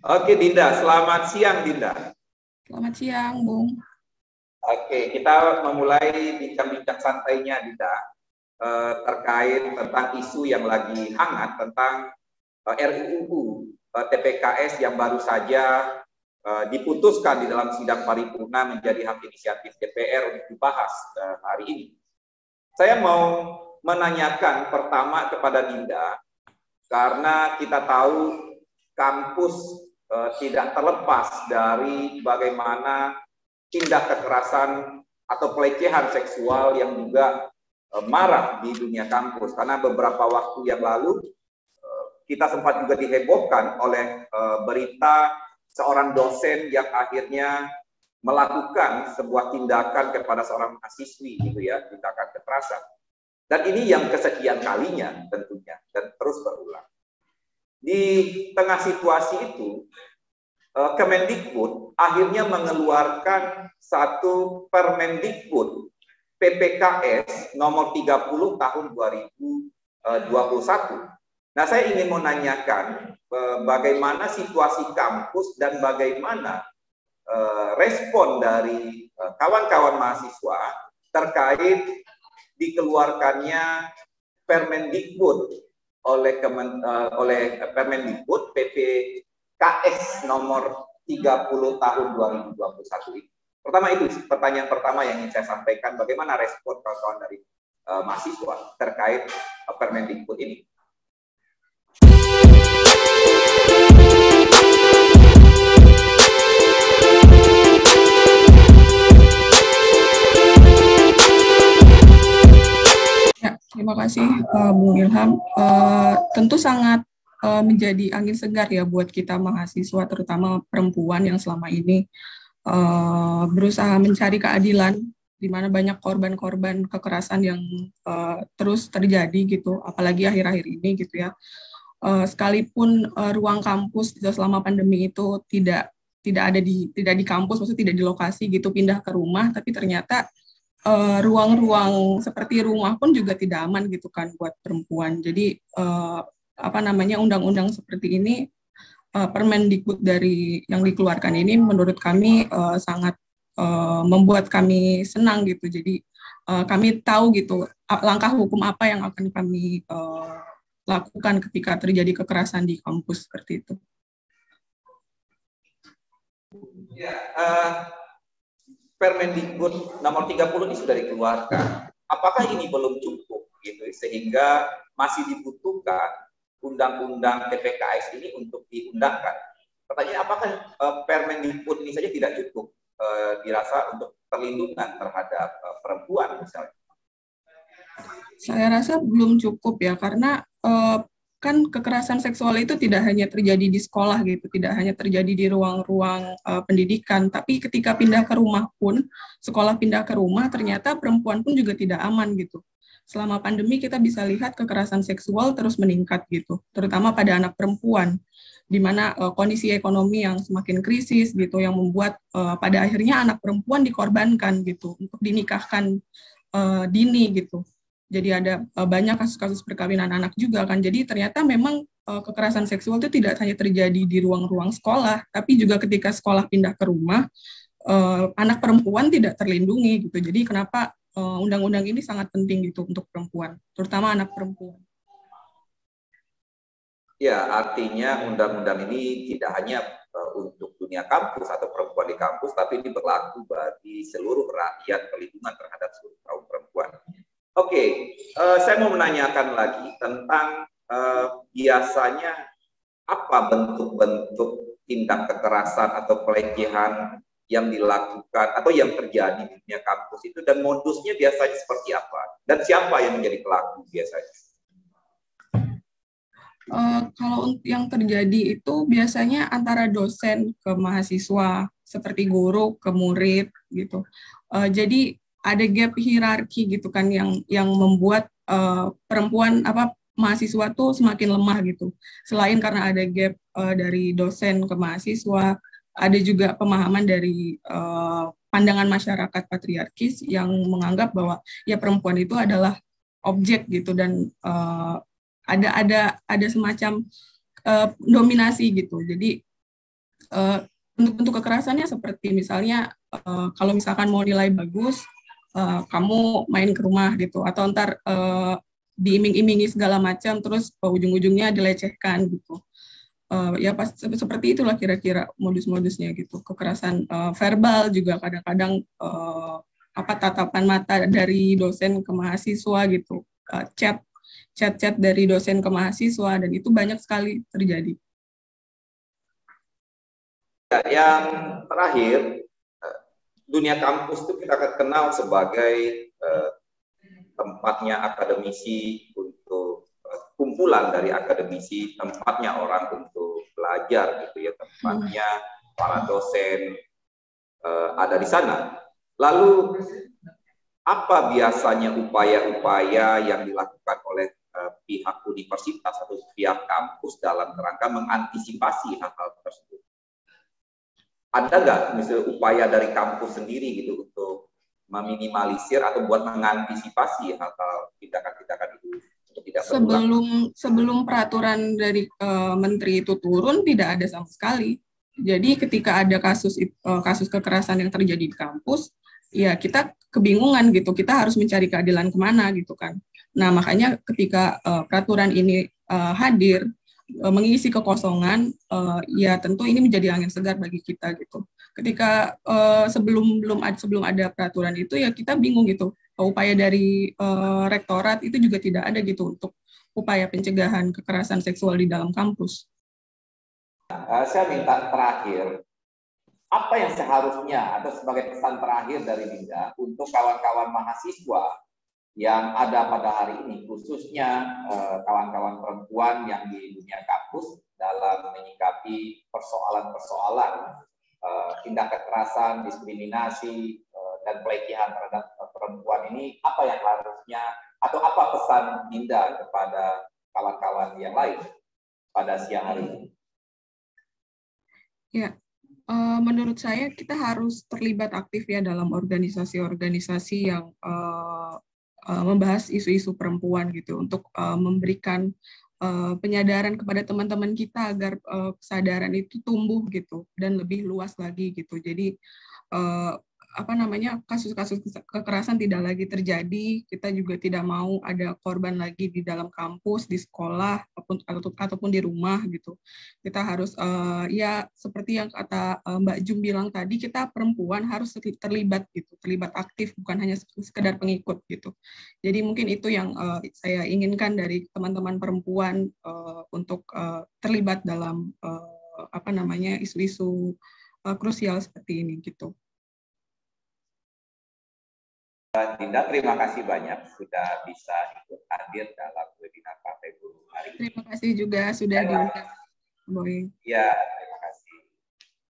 Oke, Dinda. Selamat siang, Dinda. Selamat siang, Bung. Oke, kita memulai bincang-bincang santainya, Dinda, terkait tentang isu yang lagi hangat tentang RUU TPKS yang baru saja diputuskan di dalam sidang paripurna menjadi hak inisiatif DPR untuk dibahas hari ini. Saya mau menanyakan pertama kepada Dinda, karena kita tahu kampus tidak terlepas dari bagaimana tindak kekerasan atau pelecehan seksual yang juga marak di dunia kampus. Karena beberapa waktu yang lalu kita sempat juga dihebohkan oleh berita seorang dosen yang akhirnya melakukan sebuah tindakan kepada seorang mahasiswi, gitu ya, tindakan kekerasan. Dan ini yang kesekian kalinya tentunya, dan terus berulang. Di tengah situasi itu, Kemendikbud akhirnya mengeluarkan satu Permendikbud PPKS nomor 30 tahun 2021. Nah, saya ingin menanyakan bagaimana situasi kampus dan bagaimana respon dari kawan-kawan mahasiswa terkait dikeluarkannya Permendikbud oleh Permendikbud PPKS nomor 30 tahun 2021 ini. Pertama itu, pertanyaan pertama yang ingin saya sampaikan, bagaimana respon kawan-kawan dari mahasiswa terkait Permendikbud ini? Ya, terima kasih Bung Ilham. Tentu sangat menjadi angin segar ya buat kita mahasiswa, terutama perempuan yang selama ini berusaha mencari keadilan, di mana banyak korban-korban kekerasan yang terus terjadi gitu, apalagi akhir-akhir ini gitu ya. Sekalipun ruang kampus selama pandemi itu tidak ada di kampus, maksudnya tidak di lokasi gitu, pindah ke rumah, tapi ternyata ruang-ruang seperti rumah pun juga tidak aman gitu kan buat perempuan. Jadi undang-undang seperti ini, Permendikbud dari yang dikeluarkan ini menurut kami sangat membuat kami senang gitu. Jadi kami tahu gitu langkah hukum apa yang akan kami lakukan ketika terjadi kekerasan di kampus seperti itu. Ya, Permendikbud nomor 30 ini sudah dikeluarkan. Apakah ini belum cukup gitu sehingga masih dibutuhkan undang-undang TPKS ini untuk diundangkan? Pertanyaan, apakah Permendikbud ini saja tidak cukup dirasa untuk perlindungan terhadap perempuan misalnya? Saya rasa belum cukup ya, karena kan kekerasan seksual itu tidak hanya terjadi di sekolah gitu, tidak hanya terjadi di ruang-ruang pendidikan, tapi ketika pindah ke rumah pun, sekolah pindah ke rumah, ternyata perempuan pun juga tidak aman gitu. Selama pandemi kita bisa lihat kekerasan seksual terus meningkat gitu, terutama pada anak perempuan, di mana kondisi ekonomi yang semakin krisis gitu, yang membuat pada akhirnya anak perempuan dikorbankan gitu, untuk dinikahkan dini gitu. Jadi ada banyak kasus-kasus perkawinan anak juga kan. Jadi ternyata memang kekerasan seksual itu tidak hanya terjadi di ruang-ruang sekolah, tapi juga ketika sekolah pindah ke rumah, anak perempuan tidak terlindungi gitu. Jadi kenapa undang-undang ini sangat penting gitu untuk perempuan, terutama anak perempuan. Ya, artinya undang-undang ini tidak hanya untuk dunia kampus atau perempuan di kampus, tapi ini berlaku bagi seluruh rakyat, perlindungan terhadap seluruh kaum perempuan. Oke, saya mau menanyakan lagi tentang biasanya apa bentuk-bentuk tindak kekerasan atau pelecehan yang dilakukan atau yang terjadi di dunia kampus itu, dan modusnya biasanya seperti apa, dan siapa yang menjadi pelaku biasanya? Kalau yang terjadi itu biasanya antara dosen ke mahasiswa, seperti guru ke murid gitu. Jadi ada gap hierarki gitu kan yang membuat perempuan mahasiswa tuh semakin lemah gitu. Selain karena ada gap dari dosen ke mahasiswa, ada juga pemahaman dari pandangan masyarakat patriarkis yang menganggap bahwa ya perempuan itu adalah objek gitu, dan ada semacam dominasi gitu. Jadi bentuk-bentuk kekerasannya seperti misalnya kalau misalkan mau nilai bagus, kamu main ke rumah gitu, atau ntar diiming-imingi segala macam, terus ujung-ujungnya dilecehkan gitu. Ya pas seperti itulah kira-kira modus-modusnya gitu. Kekerasan verbal juga kadang-kadang tatapan mata dari dosen ke mahasiswa gitu, chat dari dosen ke mahasiswa, dan itu banyak sekali terjadi. Yang terakhir, dunia kampus itu kita kenal sebagai tempatnya akademisi untuk kumpulan dari akademisi, tempatnya orang untuk belajar gitu ya, tempatnya para dosen ada di sana. Lalu apa biasanya upaya-upaya yang dilakukan oleh pihak universitas atau pihak kampus dalam kerangka mengantisipasi hal-hal tersebut? Ada nggak misalnya upaya dari kampus sendiri gitu untuk meminimalisir atau buat mengantisipasi hal-hal tindakan-tindakan itu untuk tidak berulang? Sebelum peraturan dari menteri itu turun, tidak ada sama sekali. Jadi ketika ada kasus kekerasan yang terjadi di kampus, ya kita kebingungan gitu, kita harus mencari keadilan kemana gitu kan. Nah makanya ketika peraturan ini hadir, mengisi kekosongan, ya tentu ini menjadi angin segar bagi kita gitu. Ketika sebelum ada peraturan itu, ya kita bingung gitu. Upaya dari rektorat itu juga tidak ada gitu untuk upaya pencegahan kekerasan seksual di dalam kampus. Saya minta terakhir, apa yang seharusnya atau sebagai pesan terakhir dari Dinda untuk kawan-kawan mahasiswa yang ada pada hari ini, khususnya kawan-kawan perempuan yang di dunia kampus dalam menyikapi persoalan-persoalan tindak kekerasan, diskriminasi, dan pelecehan terhadap perempuan ini, apa yang harusnya atau apa pesan Dinda kepada kawan-kawan yang lain pada siang hari ini? Ya, menurut saya kita harus terlibat aktif ya dalam organisasi-organisasi yang membahas isu-isu perempuan gitu, untuk memberikan penyadaran kepada teman-teman kita agar kesadaran itu tumbuh gitu dan lebih luas lagi gitu. Jadi kasus-kasus kekerasan tidak lagi terjadi. Kita juga tidak mau ada korban lagi di dalam kampus, di sekolah ataupun di rumah gitu. Kita harus ya seperti yang kata Mbak Jum bilang tadi, kita perempuan harus terlibat gitu, terlibat aktif, bukan hanya sekedar pengikut gitu. Jadi mungkin itu yang saya inginkan dari teman-teman perempuan untuk terlibat dalam isu-isu krusial seperti ini gitu. Dinda, terima kasih banyak sudah bisa ikut hadir dalam webinar Partai Buruh hari ini. Terima kasih juga sudah diundang. Ya,